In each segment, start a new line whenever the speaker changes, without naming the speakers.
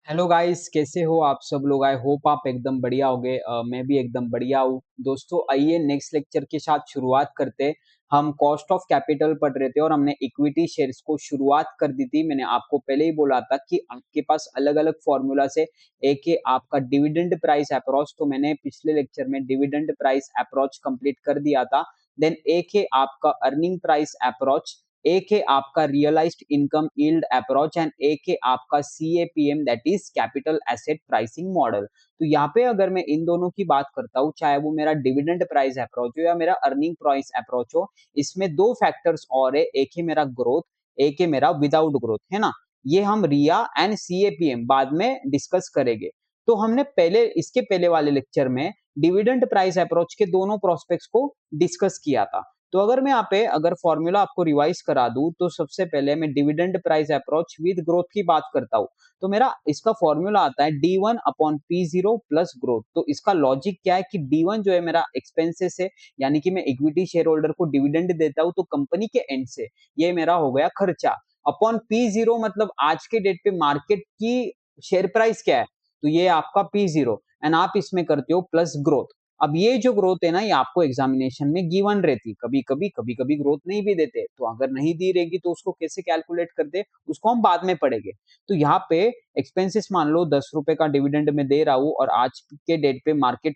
Hello guys, कैसे हो आप सब लोग। आई होप आप एकदम बढ़िया होगे। मैं भी एकदम बढ़िया हूँ। दोस्तों, आइए नेक्स्ट लेक्चर के साथ शुरुआत करते हैं। हम कॉस्ट ऑफ कैपिटल पढ़ रहे थे और हमने इक्विटी शेयर्स को शुरुआत कर दी थी। मैंने आपको पहले ही बोला था कि आपके पास अलग अलग फॉर्मूला से एक है आपका डिविडेंड प्राइस अप्रोच। तो मैंने पिछले लेक्चर में डिविडेंड प्राइस अप्रोच कंप्लीट कर दिया था। देन एक है आपका अर्निंग प्राइस अप्रोच, एक है आपका realised income yield approach and एक है आपका CAPM, that is capital asset pricing model. तो यहाँ पे अगर मैं इन दोनों की बात करता हूँ, चाहे वो मेरा डिविडेंड प्राइस अप्रोच हो या मेरा अर्निंग प्राइस अप्रोच हो, इसमें दो फैक्टर्स और है। एक है मेरा ग्रोथ, एक है मेरा विदाउट ग्रोथ, है ना। ये हम रिया एंड CAPM बाद में डिस्कस करेंगे। तो हमने पहले इसके पहले वाले लेक्चर में डिविडेंड प्राइस अप्रोच के दोनों प्रोस्पेक्ट्स को डिस्कस किया था। तो अगर मैं यहाँ पे अगर फॉर्मूला आपको रिवाइज करा दूं, तो सबसे पहले मैं dividend price approach with growth की बात करता हूं। तो मेरा इसका फॉर्मूला आता है D1/P0 प्लस ग्रोथ। तो इसका लॉजिक क्या है कि D1 जो है मेरा एक्सपेंसेस है, यानी कि मैं इक्विटी शेयर होल्डर को डिविडेंड देता हूं तो कंपनी के एंड से ये मेरा हो गया खर्चा। अपॉन P0 मतलब आज के डेट पे मार्केट की शेयर प्राइस क्या है, तो ये आपका P0 एंड आप इसमें करते हो प्लस ग्रोथ। अब ये जो ग्रोथ है ना, ये आपको एग्जामिनेशन में गिवन रहती, कभी कभी ग्रोथ नहीं भी देते। तो अगर नहीं दी रहेगी तो उसको कैसे कैलकुलेट करते, उसको हम बाद में पढ़ेंगे। तो यहाँ पे एक्सपेंसेस मान लो 10 रुपए का डिविडेंड में दे रहा हूं और आज के डेट पे मार्केट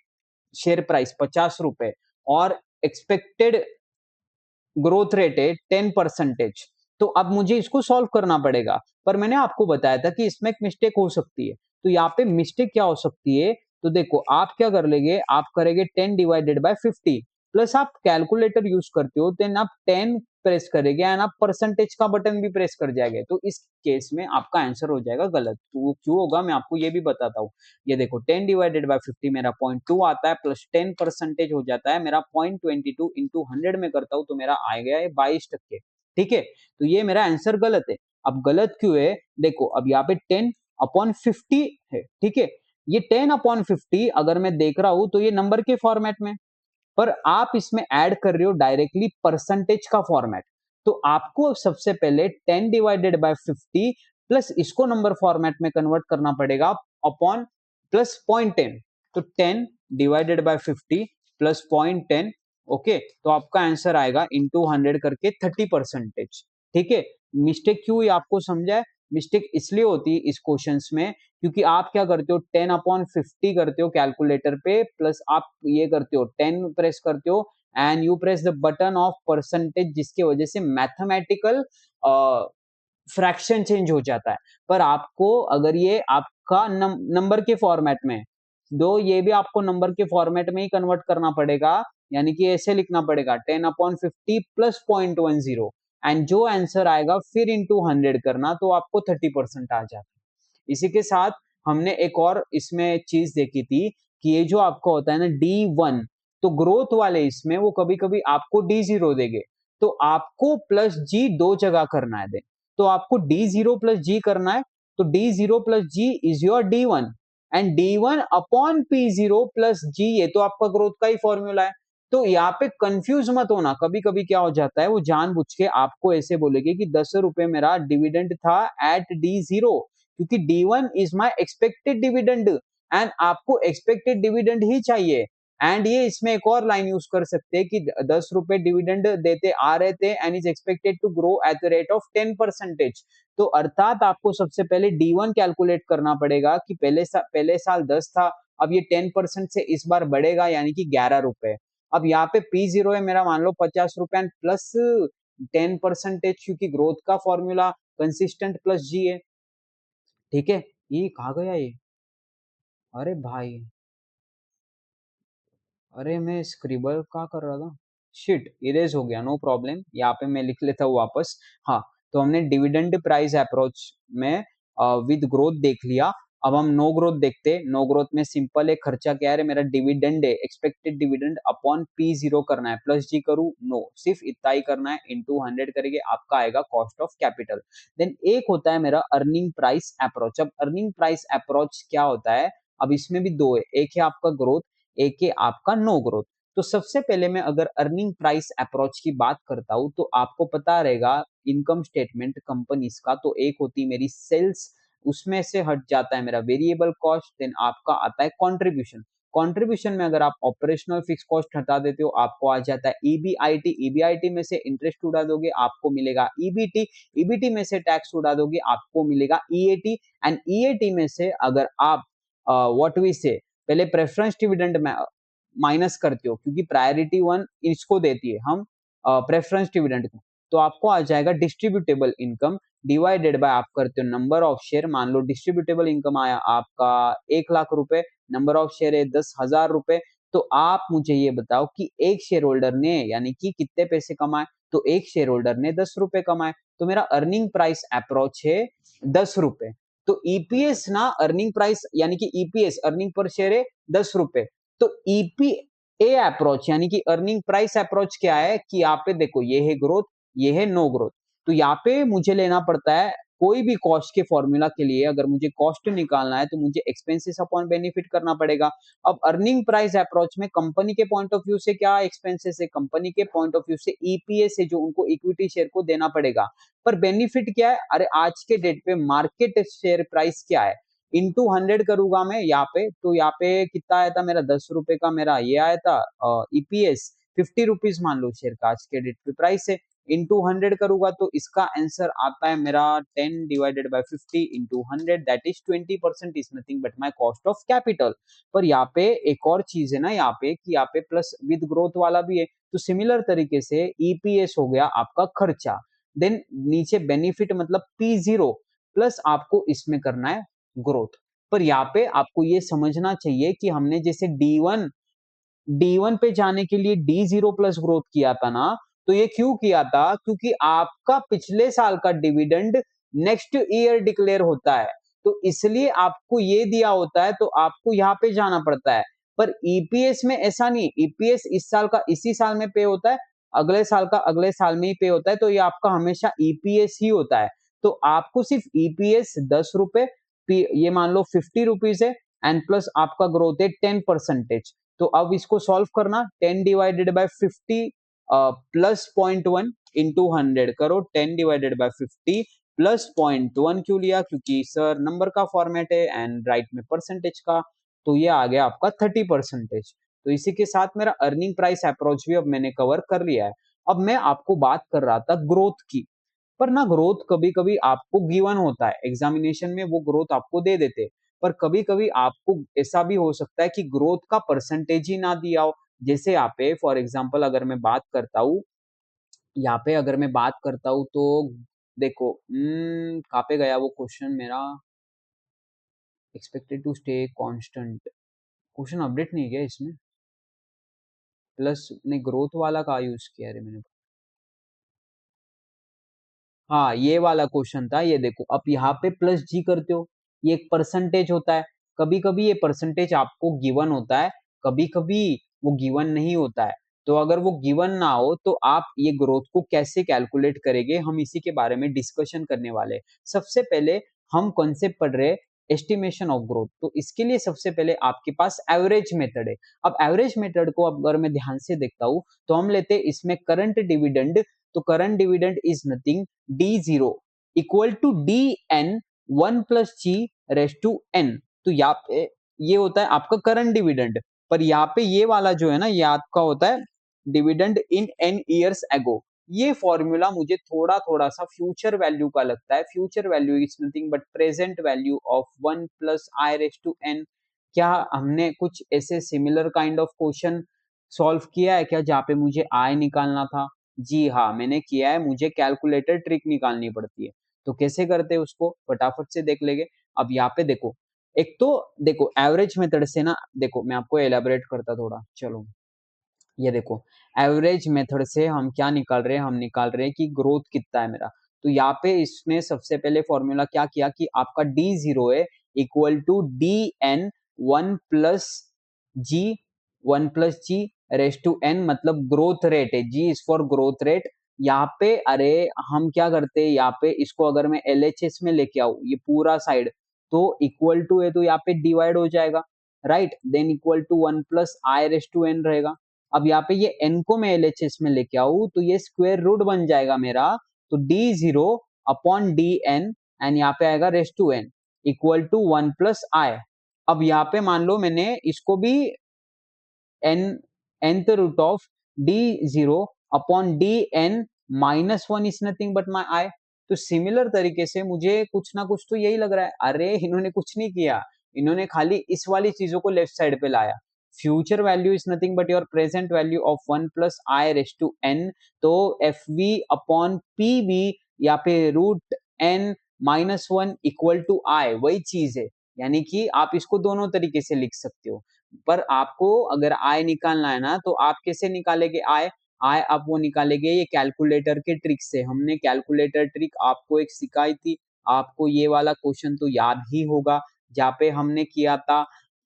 शेयर प्राइस 50 रुपए और एक्सपेक्टेड ग्रोथ रेट है 10%। तो अब मुझे इसको सॉल्व करना पड़ेगा। पर मैंने आपको बताया था कि इसमें एक मिस्टेक हो सकती है। तो यहाँ पे मिस्टेक क्या हो सकती है, तो देखो आप क्या कर लेंगे, आप करेंगे 10/50 प्लस आप कैलकुलेटर यूज करते हो, देन आप 10 प्रेस करेंगे एंड आप परसेंटेज का बटन भी प्रेस कर जाएंगे। तो इस केस में आपका आंसर हो जाएगा गलत। तो वो क्यों होगा मैं आपको ये भी बताता हूँ। ये देखो 10/50 मेरा 0.2 आता है प्लस 10% हो जाता है मेरा 0.22 इंटू 100 में करता हूं तो मेरा आ गया है 22%। ठीक है, तो ये मेरा आंसर गलत है। अब गलत क्यों है, देखो अब यहाँ पे 10/50 है। ठीक है, ये 10/50 अगर मैं देख रहा हूं तो ये नंबर के फॉर्मेट में, पर आप इसमें ऐड कर रहे हो डायरेक्टली परसेंटेज का फॉर्मेट। तो आपको सबसे पहले 10/50 प्लस इसको नंबर फॉर्मेट में कन्वर्ट करना पड़ेगा अपॉन प्लस 0.10। तो 10/50 प्लस 0.10। ओके, तो आपका आंसर आएगा इंटू 100 करके 30%। ठीक है, मिस्टेक क्यों हुई आपको समझा है। मिस्टेक इसलिए होती है इस क्वेश्चंस में क्योंकि आप क्या करते हो 10/50 करते हो कैलकुलेटर पे, प्लस आप ये करते हो 10 प्रेस करते हो and you press the button of percentage, जिसकी वजह से मैथमेटिकल फ्रैक्शन चेंज हो जाता है। पर आपको अगर ये आपका नंबर के फॉर्मेट में दो, ये भी आपको नंबर के फॉर्मेट में ही कन्वर्ट करना पड़ेगा, यानी कि ऐसे लिखना पड़ेगा 10/50 प्लस 0.10 एंड जो आंसर आएगा फिर इंटू 100 करना, तो आपको 30% आ जाता है। इसी के साथ हमने एक और इसमें चीज देखी थी कि ये जो आपका होता है ना D1, तो ग्रोथ वाले इसमें वो कभी कभी आपको D0 देंगे। तो आपको प्लस जी दो जगह करना है। तो आपको D0 प्लस जी करना है। तो D0 plus g is your D1 and D1/P0 plus g, ये तो आपका ग्रोथ का ही फॉर्मूला है। तो यहाँ पे कंफ्यूज मत होना, कभी कभी क्या हो जाता है वो जानबूझ के आपको ऐसे बोलेगे कि 10 रुपए मेरा डिविडेंड था एट D0, क्योंकि D1 is my expected dividend and आपको एक्सपेक्टेड डिविडेंड ही चाहिए। एंड ये इसमें एक और लाइन यूज कर सकते हैं कि 10 रुपए डिविडेंड देते आ रहे थे and is expected to grow at the rate of 10%। तो अर्थात आपको सबसे पहले D1 कैलकुलेट करना पड़ेगा कि पहले साल 10 था, अब ये 10% से इस बार बढ़ेगा यानी कि 11 रुपए। अब यहाँ पे P0 है मेरा मान लो 50 रुपए एंड प्लस 10%, क्योंकि ग्रोथ का फॉर्मूला कंसिस्टेंट प्लस जी है। ठीक है, ये कहाँ गया ये, अरे भाई, अरे मैं स्क्रिबल का कर रहा था, शिट इरेज हो गया, नो प्रॉब्लम, यहाँ पे मैं लिख लेता हूँ वापस। हाँ, तो हमने डिविडेंड प्राइस अप्रोच में विद ग्रोथ देख लिया। अब हम नो ग्रोथ देखते हैं। नो ग्रोथ में सिंपल है, खर्चा क्या है मेरा डिविडेंड है, एक्सपेक्टेड डिविडेंड अपॉन P0 करना है, प्लस जी करूँ नो, सिर्फ इतना ही करना है, इंटू 100 करेंगे, आपका आएगा कॉस्ट ऑफ कैपिटल। देन एक होता है मेरा अर्निंग प्राइस अप्रोच। अब अर्निंग प्राइस अप्रोच क्या होता है, अब इसमें भी दो है, एक है आपका ग्रोथ, एक है आपका नो ग्रोथ। तो सबसे पहले मैं अगर अर्निंग प्राइस अप्रोच की बात करता हूं तो आपको पता रहेगा इनकम स्टेटमेंट कंपनीज का, तो एक होती मेरी सेल्स उसमें से हट जाता है मेरा वेरिएबल कॉस्ट, देन आपका आता है कंट्रीब्यूशन। कंट्रीब्यूशन में अगर आप ऑपरेशनल फिक्स कॉस्ट हटा देते हो आपको आ जाता है ईबीआईटी, ईबीआईटी में से इंटरेस्ट उड़ा दोगे आपको मिलेगा ईबीटी, ईबीटी में से टैक्स उड़ा दोगे आपको मिलेगा ईएटी, एंड ईएटी में से अगर आप व्हाट वी से पहले प्रेफरेंस डिविडेंड में माइनस करते हो, क्योंकि प्रायोरिटी वन इसको देती है, हम प्रेफरेंस डिविडेंड को, तो आपको आ जाएगा डिस्ट्रीब्यूटेबल इनकम डिवाइडेड बाय आप करते हो नंबर ऑफ शेयर। मान लो डिस्ट्रीब्यूटेबल इनकम आया आपका 1 लाख रुपए, नंबर ऑफ शेयर है 10,000 रुपए, तो आप मुझे ये बताओ कि एक शेयर होल्डर ने यानी कि कितने पैसे कमाए, तो एक शेयर होल्डर ने 10 रुपए कमाए, तो मेरा अर्निंग प्राइस अप्रोच है 10 रुपए। तो ईपीएस ना अर्निंग प्राइस यानी कि ईपीएस अर्निंग पर शेयर है 10 रुपए, तो ईपीए अप्रोच यानी कि अर्निंग प्राइस अप्रोच क्या है कि यहाँ पे देखो ये है ग्रोथ, ये है नो ग्रोथ, तो यहाँ पे मुझे लेना पड़ता है कोई भी कॉस्ट के फॉर्मूला के लिए अगर मुझे कॉस्ट निकालना है तो मुझे एक्सपेंसेस अपॉन बेनिफिट करना पड़ेगा। अब अर्निंग प्राइस अप्रोच में कंपनी के पॉइंट ऑफ व्यू से क्या एक्सपेंसेस है, कंपनी के पॉइंट ऑफ व्यू से ईपीएस है जो उनको इक्विटी शेयर को देना पड़ेगा, पर बेनिफिट क्या है, अरे आज के डेट पे मार्केट शेयर प्राइस क्या है, इंटू 100 करूंगा मैं यहाँ पे, तो यहाँ पे कितना आया था मेरा 10 रुपए का मेरा ये आया था ईपीएस, 50 रुपीज मान लो शेयर का आज के डेट पे प्राइस है, इंटू 100 करूंगा तो इसका आंसर आता है मेरा 10 divided by 50 into 100, that is 20% is nothing but my cost of capital. पर यहाँ पे एक और चीज है ना यहाँ पे कि यहाँ पे प्लस विद ग्रोथ वाला भी है, तो सिमिलर तरीके से ईपीएस हो गया आपका खर्चा, देन नीचे बेनिफिट मतलब P0 प्लस आपको इसमें करना है ग्रोथ। पर यहाँ पे आपको ये समझना चाहिए कि हमने जैसे डी वन पे जाने के लिए D0 प्लस ग्रोथ किया था ना, तो ये क्यों किया था, क्योंकि आपका पिछले साल का डिविडेंड नेक्स्ट ईयर डिक्लेयर होता है, तो इसलिए आपको ये दिया होता है तो आपको यहाँ पे जाना पड़ता है। पर ईपीएस में ऐसा नहीं, ईपीएस इस साल का इसी साल में पे होता है, अगले साल का अगले साल में ही पे होता है, तो ये आपका हमेशा ईपीएस ही होता है। तो आपको सिर्फ ईपीएस 10 रुपए, ये मान लो 50 रुपीज है, एंड प्लस आपका ग्रोथ है 10%। तो अब इसको सॉल्व करना, 10 डिवाइडेड बाय 50 प्लस 0.1 इंटू 100 करो, 10 डिवाइडेड बाय 50 प्लस 0.1 क्यों लिया, क्योंकि सर नंबर का फॉर्मेट है एंड राइट में परसेंटेज का, तो ये आ गया आपका 30%। तो इसी के साथ मेरा अर्निंग प्राइस अप्रोच भी अब मैंने कवर कर लिया है। अब मैं आपको बात कर रहा था ग्रोथ की, पर ना ग्रोथ कभी कभी आपको गिवन होता है एग्जामिनेशन में, वो ग्रोथ आपको दे देते, पर कभी कभी आपको ऐसा भी हो सकता है कि ग्रोथ का परसेंटेज ही ना दिया हो। जैसे यहाँ पे फॉर एग्जांपल अगर मैं बात करता हूँ, यहाँ पे अगर मैं बात करता हूँ तो देखो कहाँ पे गया वो क्वेश्चन मेरा, expected to stay constant, question update नहीं किया इसमें, प्लस ने ग्रोथ वाला का यूज किया है मैंने, हाँ ये वाला क्वेश्चन था, ये देखो अब यहाँ पे प्लस जी करते हो, ये एक परसेंटेज होता है, कभी कभी ये परसेंटेज आपको गिवन होता है, कभी कभी वो गिवन नहीं होता है, तो अगर वो गिवन ना हो तो आप ये ग्रोथ को कैसे कैलकुलेट करेंगे, हम इसी के बारे में डिस्कशन करने वाले हैं। सबसे पहले हम कॉन्सेप्ट पढ़ रहे एस्टिमेशन ऑफ ग्रोथ, तो इसके लिए सबसे पहले आपके पास एवरेज मेथड है। अब एवरेज मेथड को अगर मैं ध्यान से देखता हूँ तो हम लेते हैं इसमें करंट डिविडेंड, तो current dividend is nothing D0 equal to D N 1+G⁻n, तो यहाँ पे ये होता है आपका करंट डिविडेंड, पर यहाँ पे ये वाला जो है ना ये आपका होता है dividend in n years ago. ये फॉर्मूला मुझे थोड़ा थोड़ा सा फ्यूचर वैल्यू का लगता है, future value is nothing but present value of 1+I⁻n। क्या हमने कुछ ऐसे similar kind of question solve किया है क्या जहाँ पे मुझे I निकालना था? जी हाँ मैंने किया है, मुझे कैलकुलेटर ट्रिक निकालनी पड़ती है, तो कैसे करते हैं उसको फटाफट से देख लेंगे। अब यहाँ पे देखो, एक तो देखो एवरेज मेथड से ना, देखो मैं आपको एलाबोरेट करता थोड़ा, चलो ये देखो एवरेज मेथड से हम क्या निकाल रहे हैं, हम निकाल रहे हैं कि ग्रोथ कितना है मेरा, तो यहाँ पे इसने सबसे पहले फॉर्मूला क्या किया कि आपका D0 है equal to D N 1+G 1+G⁻n, मतलब ग्रोथ रेट है, G is for growth rate. यहाँ पे अरे हम क्या करते हैं, यहाँ पे इसको अगर मैं LHS में लेके आऊँ ये पूरा साइड, तो इक्वल टू है तो यहाँ पे डिवाइड हो जाएगा, right, than equal to 1+I⁻n रहेगा। अब यहाँ पे ये n को मैं LHS में लेके आऊँ तो ये स्क्वायर रूट बन जाएगा मेरा, तो D0 upon D N and यहाँ पे आएगा raise to n, equal to 1 plus i. अब यहाँ पे मान लो मैंने इसको भी n nth root of d0 upon dn minus one is nothing but my i. तो सिमिलर तरीके से मुझे कुछ ना कुछ तो यही लग रहा है, अरे इन्होंने कुछ नहीं किया, इन्होंने खाली इस वाली चीजों को लेफ्ट साइड पे लाया। Future value is nothing but your present value of 1 plus i raise to n। तो F V upon P V या पे root n minus one equal to i, वही चीज है। यानी कि आप इसको दोनों तरीके से लिख सकते हो, पर आपको अगर आय निकालना है ना, तो आप कैसे निकालेंगे आय? आय आप वो निकालेंगे ये कैलकुलेटर के ट्रिक से। हमने कैलकुलेटर ट्रिक आपको एक सिखाई थी, आपको ये वाला क्वेश्चन तो याद ही होगा, जहाँ पे हमने किया था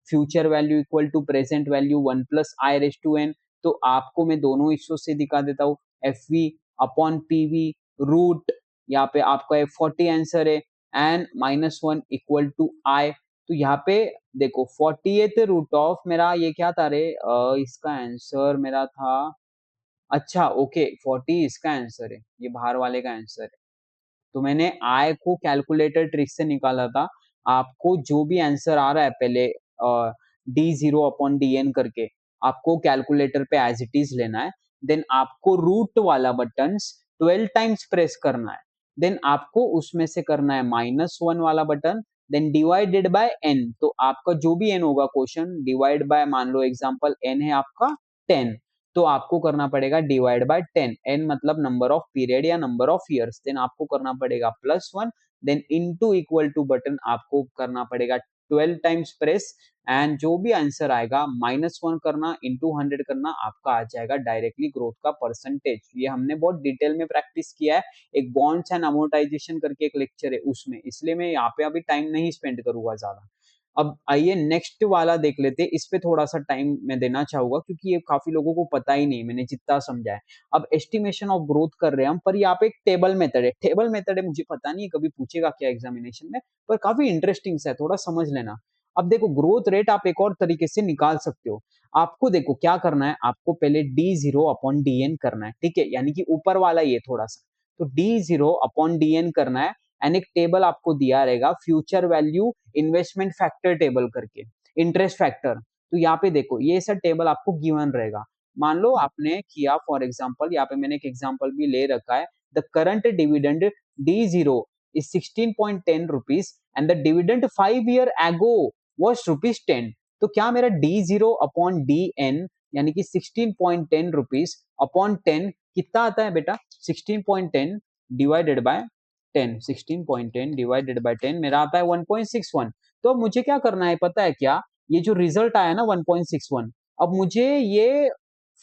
future value equal to present value 1 plus i raise to n. तो आपको मैं दोनों हिस्सों से दिखा देता हूँ, F V upon P V root, यहाँ पे आपका 40 आंसर है, and minus one equal to i. तो यहाँ पे देखो 48th रूट ऑफ मेरा ये क्या था रे, इसका आंसर मेरा था, अच्छा ओके 40 इसका आंसर है, ये बाहर वाले का आंसर है। तो मैंने आय को कैलकुलेटर ट्रिक से निकाला था। आपको जो भी आंसर आ रहा है पहले d0 अपॉन dn करके आपको कैलकुलेटर पे एज इट इज लेना है। देन आपको रूट वाला बटन 12 टाइम्स प्रेस करना है। देन आपको उसमें से करना है माइनस वन वाला button, then divided by n। तो आपका जो भी n होगा क्वेश्चन डिवाइड बाय, मान लो एग्जांपल n है आपका 10, तो आपको करना पड़ेगा डिवाइड बाय 10। एन मतलब नंबर ऑफ पीरियड या नंबर ऑफ ईयर्स। देन आपको करना पड़ेगा plus one, then into equal to button आपको करना पड़ेगा 12 टाइम्स प्रेस, एंड जो भी आंसर आएगा माइनस वन करना, इंटू 100 करना, आपका आ जाएगा डायरेक्टली ग्रोथ का परसेंटेज। ये हमने बहुत डिटेल में प्रैक्टिस किया है, एक बॉन्ड्स एंड अमोर्टाइजेशन करके एक लेक्चर है उसमें, इसलिए मैं यहाँ पे अभी टाइम नहीं स्पेंड करूंगा ज्यादा। अब आइए नेक्स्ट वाला देख लेते हैं, इस पे थोड़ा सा टाइम मैं देना चाहूंगा क्योंकि ये काफी लोगों को पता ही नहीं, मैंने जितना समझा है। अब एस्टिमेशन ऑफ ग्रोथ कर रहे हैं हम, पर यहाँ पे एक टेबल मेथड है। टेबल मेथड है, मुझे पता नहीं है कभी पूछेगा क्या एग्जामिनेशन में, पर काफी इंटरेस्टिंग सा है, थोड़ा समझ लेना। अब देखो ग्रोथ रेट आप एक और तरीके से निकाल सकते हो। आपको देखो क्या करना है, आपको पहले d0 अपॉन dn करना है, ठीक है, यानी कि ऊपर वाला ये थोड़ा सा, तो d0 अपॉन dn करना है। एंड एक टेबल आपको दिया रहेगा future value investment factor table करके, इंटरेस्ट फैक्टर। तो यहाँ पे देखो ये सब टेबल आपको गिवन रहेगा। मान लो आपने किया फॉर एग्जांपल, यहाँ पे मैंने एक एग्जांपल भी ले रखा है, the current dividend d0 is 16.10 rupees and the dividend 5 year ago was rupees 10। तो क्या मेरा d0 अपॉन dn यानी कि 16.10 रुपीज अपॉन 10 कितना आता है बेटा, 16.10 डिवाइडेड बाय 10, 16.10 डिवाइडेड बाय 10 मेरा आता है 1.61। तो अब मुझे क्या करना है पता है क्या, ये जो रिजल्ट आया ना 1.61, अब मुझे ये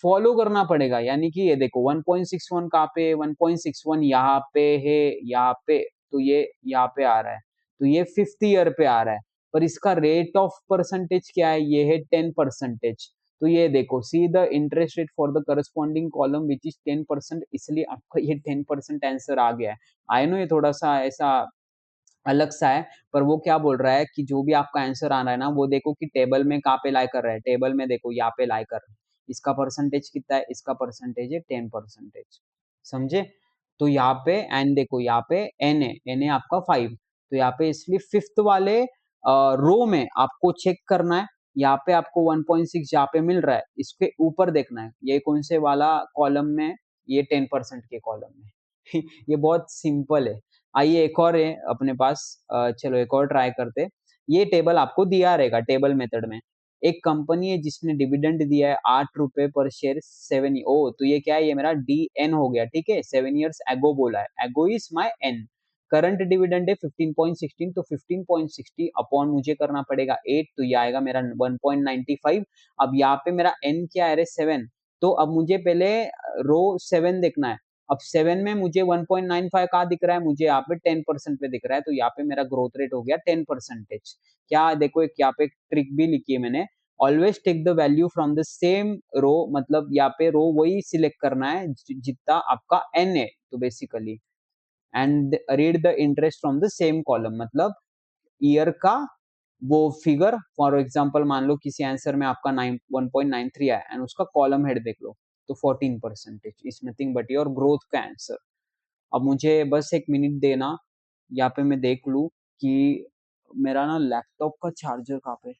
फॉलो करना पड़ेगा। यानी कि ये देखो 1.61 कहाँ पे, 1.61 यहाँ पे है, यहाँ पे, तो ये यहाँ पे आ रहा है, तो ये फिफ्थ ईयर पे आ रहा है। पर इसका रेट ऑफ परसेंटेज क्या है, ये है 10%। तो ये देखो see the interest rate for the corresponding column which is 10%, इसलिए आपका ये 10% आंसर आ गया है। आई नो ये थोड़ा सा ऐसा अलग सा है, पर वो क्या बोल रहा है कि जो भी आपका आंसर आ रहा है ना, वो देखो कि टेबल में कहाँ पे लाई कर रहा है, टेबल में देखो यहाँ पे लाई कर रहा है। इसका परसेंटेज कितना है, इसका परसेंटेज है 10%, समझे। तो यहाँ पे एन देखो, यहाँ पे एन है, एन है आपका 5, तो यहाँ पे इसलिए फिफ्थ वाले रो में आपको चेक करना है। यहाँ पे आपको 1.6 जहाँ पे मिल रहा है, इसके ऊपर देखना है ये कौन से वाला कॉलम में, ये 10% के कॉलम में। ये बहुत सिंपल है। आइए एक और है अपने पास, चलो एक और ट्राई करते। ये टेबल आपको दिया रहेगा टेबल मेथड में, एक कंपनी है जिसने डिविडेंड दिया है 8 रुपए पर शेयर 7, ओ तो ये क्या है, ये मेरा डी एन हो गया, ठीक है, 7 years एगो बोला है, एगो is my N. Current dividend है 15.16, तो 15.60 अपॉन मुझे करना पड़ेगा 8, तो ये आएगा मेरा 1.95। अब यहाँ पे मेरा एन क्या है 7, तो अब मुझे पहले रो 7 देखना है। अब 7 में मुझे 1.95 कहाँ दिख रहा है, मुझे यहाँ पे 10% पे दिख रहा है, तो यहाँ पे मेरा ग्रोथ रेट हो गया 10%। क्या देखो एक यहाँ पे ट्रिक भी लिखी है मैंने, always take the value from the same row, मतलब यहाँ पे रो वही सिलेक्ट करना है जितना आपका एन है, तो basically and read the interest from the same column, मतलब ईयर का वो फिगर। फॉर एग्जांपल मान लो किसी आंसर में आपका 1.93 आया एंड उसका कॉलम हेड देख लो, तो 14% is nothing but your growth का आंसर। अब मुझे बस एक मिनट देना, यहाँ पे मैं देख लूँ कि मेरा ना लैपटॉप का चार्जर कहाँ पे?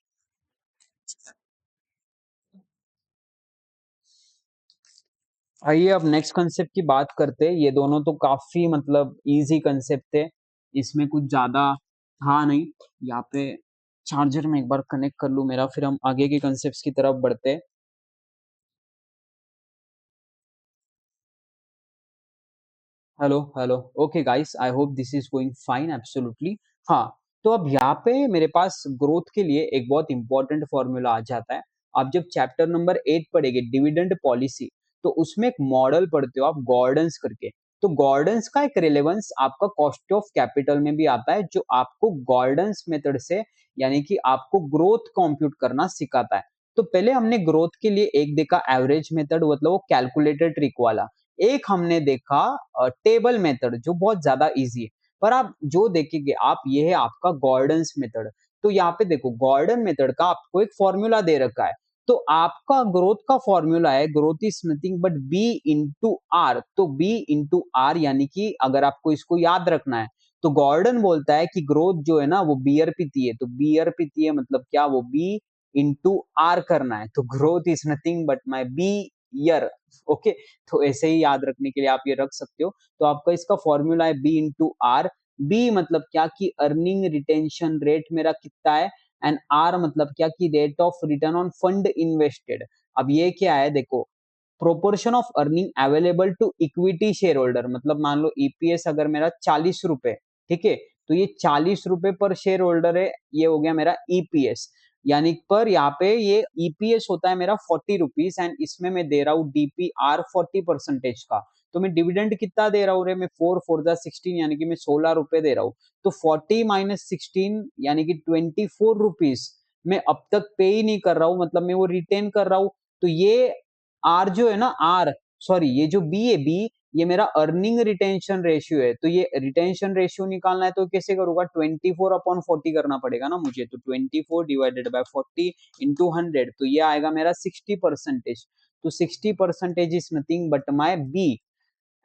आइए अब नेक्स्ट कंसेप्ट की बात करते हैं। ये दोनों तो काफी मतलब इजी कंसेप्ट थे, इसमें कुछ ज्यादा था नहीं। यहाँ पे चार्जर में एक बार कनेक्ट कर लूँ मेरा, फिर हम आगे के कंसेप्ट्स की तरफ बढ़ते हैं। Hello hello, okay guys, I hope this is going fine absolutely. हाँ, तो अब यहाँ पे मेरे पास ग्रोथ के लिए एक बहुत इंपॉर्टेंट फॉर्मूला आ जाता है। आप जब चैप्टर नंबर 8 पढ़ेंगे डिविडेंड पॉलिसी, तो उसमें एक मॉडल पढ़ते हो आप गॉर्डन्स करके। तो गॉर्डन्स का एक रिलेवेंस आपका कॉस्ट ऑफ कैपिटल में भी आता है, जो आपको गॉर्डन्स मेथड से यानी कि आपको ग्रोथ कंप्यूट करना सिखाता है। तो पहले हमने ग्रोथ के लिए एक देखा एवरेज मेथड, मतलब वो कैलकुलेटेड ट्रिक वाला। एक हमने देखा टेबल मेथड, जो बहुत ज्यादा इजी है। पर आप जो देखेंगे आप, ये है आपका गॉर्डन्स मेथड। तो यहाँ पे देखो, गॉर्डन मेथड का आपको एक फॉर्मूला दे रखा है। तो आपका ग्रोथ का फॉर्मूला है, growth is nothing but B into R. तो बी इंटू आर, यानी कि अगर आपको इसको याद रखना है, तो गॉर्डन बोलता है कि ग्रोथ जो है ना वो बीयर पीती है। तो बीयर पीती है मतलब क्या, वो बी इंटू आर करना है। तो growth is nothing but my B year. Okay, तो ऐसे ही याद रखने के लिए आप ये रख सकते हो। तो आपका इसका फॉर्मूला है बी इंटू आर। बी मतलब क्या कि अर्निंग रिटेंशन रेट मेरा कितना है, एंड आर मतलब क्या कि rate of return on fund invested. अब ये क्या है देखो, proportion of earning available to equity share holder. मतलब मान लो ईपीएस अगर मेरा 40 रुपए, ठीक है, तो ये 40 रुपए पर शेयर होल्डर है, ये हो गया मेरा ईपीएस। यानी पर यहाँ पे ये ईपीएस होता है मेरा 40 रुपीज, एंड इसमें मैं दे रहा हूँ डीपीआर 40% का। तो मैं डिविडेंड कितना दे रहा हूँ रे, मैं 4 4 16, यानी कि मैं 16 रुपए दे रहा हूँ। तो 40 - 16 यानी कि 24 रुपीज मैं अब तक पे ही नहीं कर रहा हूँ, मतलब मैं वो रिटेन कर रहा हूँ। तो ये आर जो है ना, आर सॉरी, ये जो बी है, बी ये मेरा अर्निंग रिटेंशन रेशियो है। तो ये रिटेंशन रेशियो निकालना है तो कैसे करूंगा, 24/40 करना पड़ेगा ना मुझे। तो 24/40 इंटू 100, तो ये आएगा मेरा 60%। तो 60% is nothing but my B,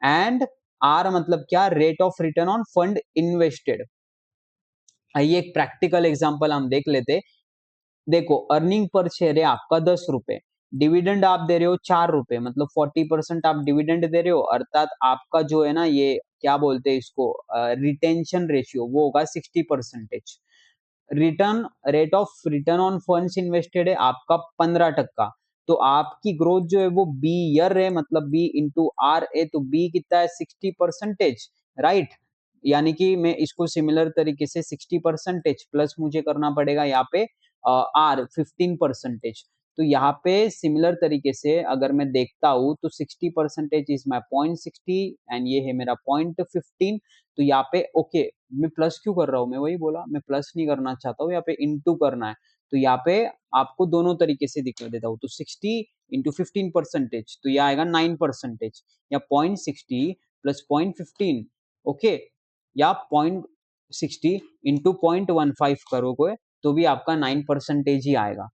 and R मतलब क्या, rate of return on fund invested. आइए एक प्रैक्टिकल एग्जांपल हम देख लेते। देखो, अर्निंग पर शेयर है आपका 10 रुपए, डिविडेंड आप दे रहे हो 4 रुपए, मतलब 40% आप डिविडेंड दे रहे हो, अर्थात आपका जो है ना, ये क्या बोलते हैं इसको, रिटेंशन रेशियो वो होगा 60%। Return rate of return on funds invested है आपका 15%। तो आपकी ग्रोथ जो है वो बी ईयर है, मतलब बी इंटू आर है। तो बी कितना है, 60%, राइट। यानी कि मैं इसको सिमिलर तरीके से 60% प्लस मुझे करना पड़ेगा यहाँ पे आर 15%। तो यहाँ पे सिमिलर तरीके से अगर मैं देखता हूँ, तो 60% इज माई 0.60, एंड ये है मेरा 0.15। तो यहाँ पे ओके, मैं प्लस क्यों कर रहा हूँ, मैं वही बोला, मैं प्लस नहीं करना चाहता हूँ, यहाँ पे इंटू करना है। तो यहाँ पे आपको दोनों तरीके से दिखा देता हूँ। तो 60 × 15%, तो ये आएगा 9%, या 0.60 प्लस 0.15, ओके, या 0.60 इंटू 0.15 करोगे तो भी आपका 9% ही आएगा।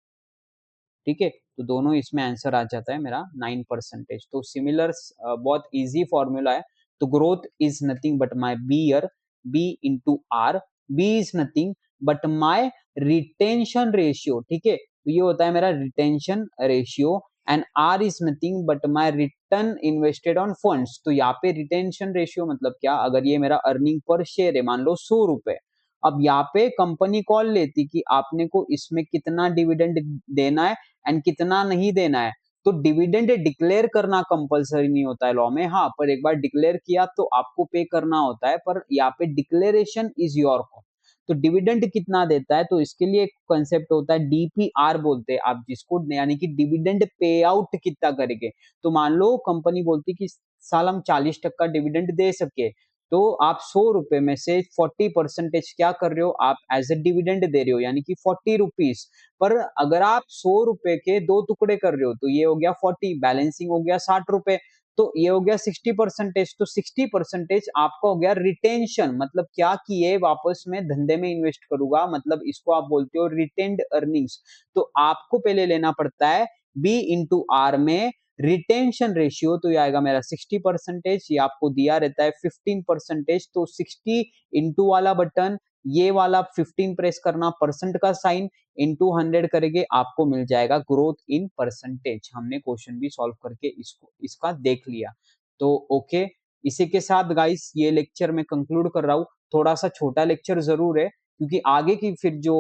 ठीक है, तो दोनों इसमें आंसर आ जाता है मेरा 9%। तो सिमिलर बहुत इजी फॉर्मूला है। तो growth is nothing but my B year, B into R. B is nothing but my retention ratio, ठीक है, तो ये होता है मेरा retention ratio, and R is nothing but my return invested on funds. तो यहाँ पे रिटेंशन रेशियो मतलब क्या, अगर ये मेरा अर्निंग पर शेयर है मान लो 100 रुपए, अब यहाँ पे कंपनी कॉल लेती कि आपने को इसमें कितना डिविडेंड देना है एंड कितना नहीं देना है। तो डिविडेंड डिक्लेयर करना कंपलसरी नहीं होता है लॉ में, हाँ, पर एक बार डिक्लेयर किया तो आपको पे करना होता है, पर यहाँ पे डिक्लेरेशन इज योर कॉल। तो डिविडेंड कितना देता है, तो इसके लिए एक कंसेप्ट होता है डीपीआर बोलते हैं आप जिसको, यानी कि डिविडेंड पे आउट कितना करेंगे। तो मान लो कंपनी बोलती कि साल हम 40% डिविडेंड दे सके, तो आप 100 रुपए में से 40% क्या कर रहे हो, आप एज ए डिविडेंड दे रहे हो, यानी कि 40 रुपीज। पर अगर आप 100 रुपए के दो टुकड़े कर रहे हो, तो ये हो गया 40, बैलेंसिंग हो गया 60 रुपए, तो ये हो गया 60%। तो 60% आपका हो गया रिटेंशन, मतलब क्या कि ये वापस में धंधे में इन्वेस्ट करूंगा, मतलब इसको आप बोलते हो रिटेन्ड अर्निंग्स। तो आपको पहले लेना पड़ता है बी इंटू आर में रिटेंशन रेशियो, तो ये आएगा मेरा 60%, ये आपको दिया रहता है 15%। तो 60 इंटू वाला बटन ये वाला 15 प्रेस करना, परसेंट का साइन इनटू 100 करेंगे, आपको मिल जाएगा ग्रोथ इन परसेंटेज। हमने क्वेश्चन भी सॉल्व करके इसको इसका देख लिया। तो ओके, इसी के साथ गाइस ये लेक्चर मैं कंक्लूड कर रहा हूँ। थोड़ा सा छोटा लेक्चर जरूर है, क्योंकि आगे की फिर जो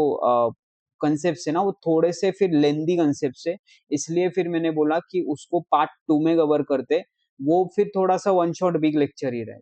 कंसेप्ट है ना, वो थोड़े से फिर लेंदी कंसेप्ट है, इसलिए फिर मैंने बोला कि उसको पार्ट 2 में कवर करते, वो फिर थोड़ा सा वन शॉट बिग लेक्चर ही रहे।